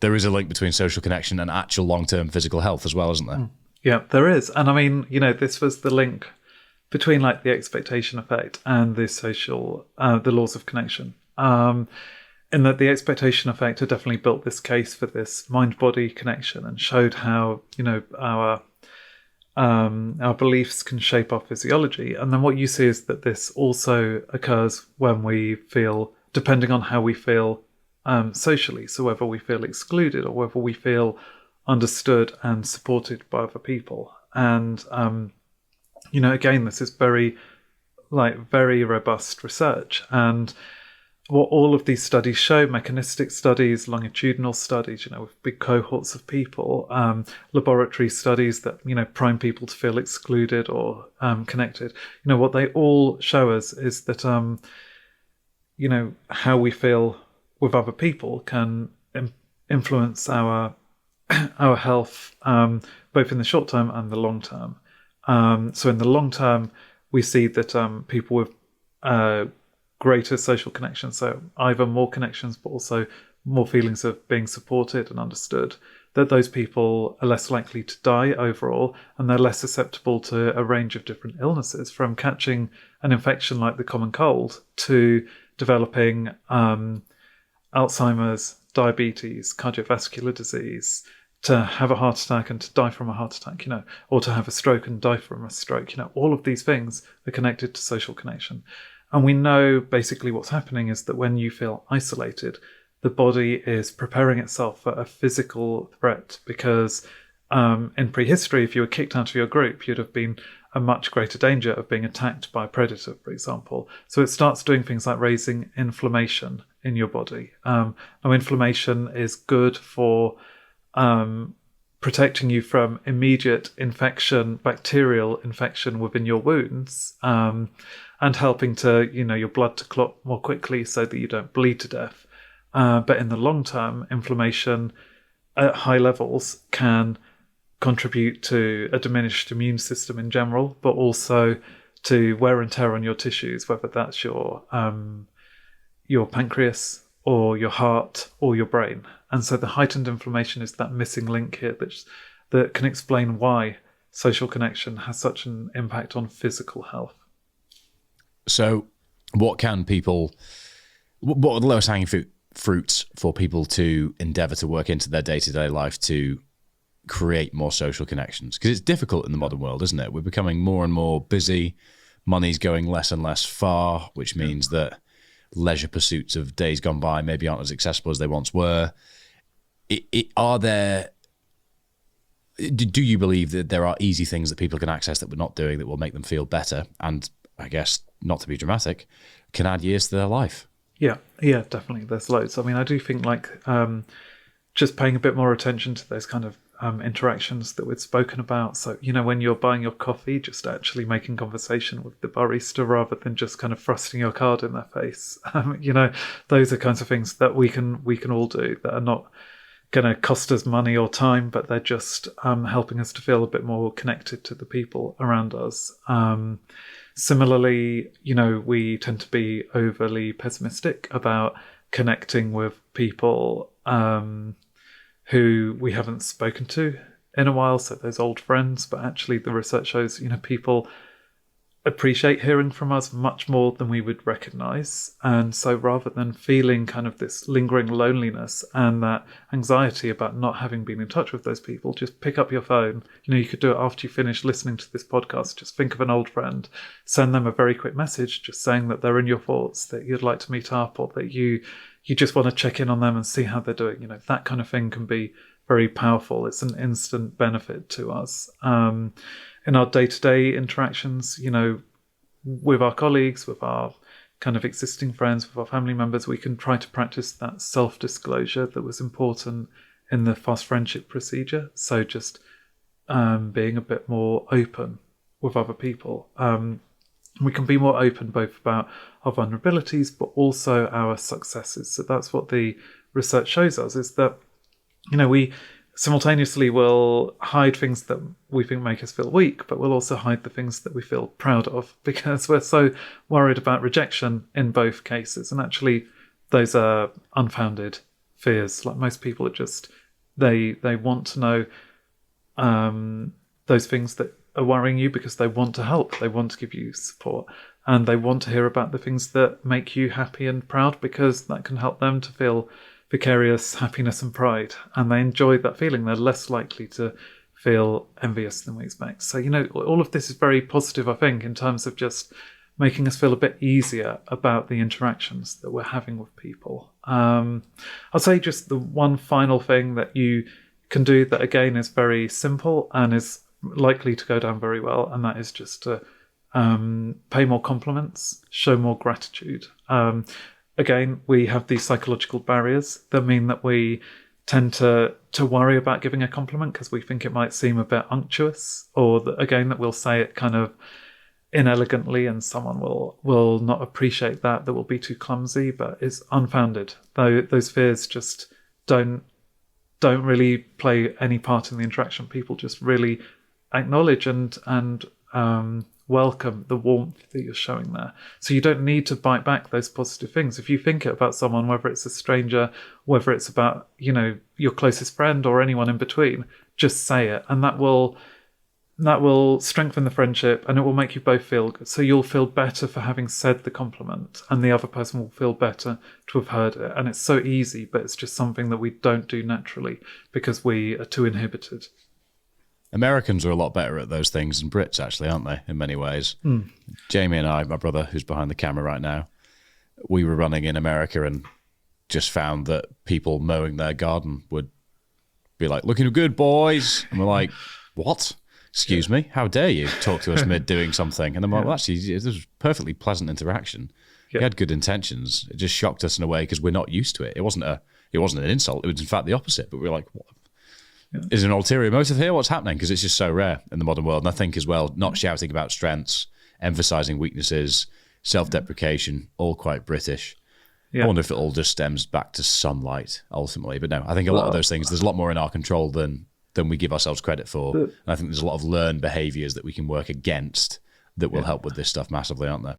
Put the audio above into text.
there is a link between social connection and actual long-term physical health as well, isn't there? Yeah, there is. And I mean, this was the link between like the expectation effect and the social, the laws of connection. In that the expectation effect had definitely built this case for this mind-body connection and showed how, our beliefs can shape our physiology. And then what you see is that this also occurs when we feel, depending on how we feel socially. So whether we feel excluded or whether we feel understood and supported by other people. And, again, this is very robust research. And what all of these studies show, mechanistic studies, longitudinal studies, with big cohorts of people, laboratory studies that, prime people to feel excluded or connected, what they all show us is that, how we feel with other people can influence our health, both in the short term and the long term. So in the long term, we see that people with greater social connections, so either more connections but also more feelings of being supported and understood, that those people are less likely to die overall, and they're less susceptible to a range of different illnesses, from catching an infection like the common cold to developing Alzheimer's, diabetes, cardiovascular disease, to have a heart attack and to die from a heart attack, or to have a stroke and die from a stroke. All of these things are connected to social connection. And we know basically what's happening is that when you feel isolated, the body is preparing itself for a physical threat, because in prehistory, if you were kicked out of your group, you'd have been a much greater danger of being attacked by a predator, for example. So it starts doing things like raising inflammation in your body. Now, inflammation is good for protecting you from immediate infection, bacterial infection within your wounds, and helping to, your blood to clot more quickly so that you don't bleed to death. But in the long term, inflammation at high levels can contribute to a diminished immune system in general, but also to wear and tear on your tissues, whether that's your pancreas or your heart or your brain. And so the heightened inflammation is that missing link here that can explain why social connection has such an impact on physical health. So what are the lowest hanging fruits for people to endeavour to work into their day-to-day life to create more social connections? Because it's difficult in the modern world, isn't it? We're becoming more and more busy. Money's going less and less far, which means that leisure pursuits of days gone by maybe aren't as accessible as they once were. Do you believe that there are easy things that people can access that we're not doing that will make them feel better? And I guess, not to be dramatic, can add years to their life? Yeah, definitely. There's loads. I mean, I do think just paying a bit more attention to those kind of interactions that we've spoken about. So, when you're buying your coffee, just actually making conversation with the barista rather than just kind of thrusting your card in their face. Those are kinds of things that we can all do that are not going to cost us money or time, but they're just helping us to feel a bit more connected to the people around us. Similarly, we tend to be overly pessimistic about connecting with people who we haven't spoken to in a while, so those old friends. But actually the research shows, people appreciate hearing from us much more than we would recognize. And so rather than feeling kind of this lingering loneliness and that anxiety about not having been in touch with those people, just pick up your phone. You could do it after you finish listening to this podcast. Just think of an old friend, send them a very quick message just saying that they're in your thoughts, that you'd like to meet up, or that you just want to check in on them and see how they're doing. That kind of thing can be very powerful. It's an instant benefit to us. In our day-to-day interactions, with our colleagues, with our kind of existing friends, with our family members, we can try to practice that self-disclosure that was important in the fast friendship procedure. So just being a bit more open with other people. We can be more open both about our vulnerabilities, but also our successes. So that's what the research shows us, is that, we simultaneously will hide things that we think make us feel weak, but we'll also hide the things that we feel proud of, because we're so worried about rejection in both cases. And actually, those are unfounded fears. Like most people are just they want to know those things that are worrying you because they want to help, they want to give you support, and they want to hear about the things that make you happy and proud because that can help them to feel vicarious happiness and pride, and they enjoy that feeling. They're less likely to feel envious than we expect. So, all of this is very positive, I think, in terms of just making us feel a bit easier about the interactions that we're having with people. I'll say just the one final thing that you can do that, again, is very simple and is likely to go down very well, and that is just to pay more compliments, show more gratitude. Again, we have these psychological barriers that mean that we tend to worry about giving a compliment because we think it might seem a bit unctuous, or that we'll say it kind of inelegantly and someone will not appreciate that will be too clumsy, but it's unfounded. Those fears just don't really play any part in the interaction. People just really acknowledge and welcome the warmth that you're showing there. So you don't need to bite back those positive things. If you think it about someone, whether it's a stranger, whether it's about, your closest friend or anyone in between, just say it. And that will strengthen the friendship, and it will make you both feel good. So you'll feel better for having said the compliment, and the other person will feel better to have heard it. And it's so easy, but it's just something that we don't do naturally because we are too inhibited. Americans are a lot better at those things than Brits, actually, aren't they, in many ways? Jamie and I, my brother, who's behind the camera right now, we were running in America and just found that people mowing their garden would be like, "Looking good, boys." And we're like, "What? Excuse me? How dare you talk to us mid doing something?" And I'm like, "Well, actually, this was a perfectly pleasant interaction. He had good intentions. It just shocked us in a way because we're not used to it. It wasn't an insult. It was, in fact, the opposite. But we were like, what? Is there an ulterior motive here? What's happening? Because it's just so rare in the modern world. And I think as well, not shouting about strengths, emphasizing weaknesses, self-deprecation, all quite British. I wonder if it all just stems back to sunlight ultimately. But no, I think a lot of those things, there's a lot more in our control than we give ourselves credit for. And I think there's a lot of learned behaviors that we can work against that will help with this stuff massively, aren't there?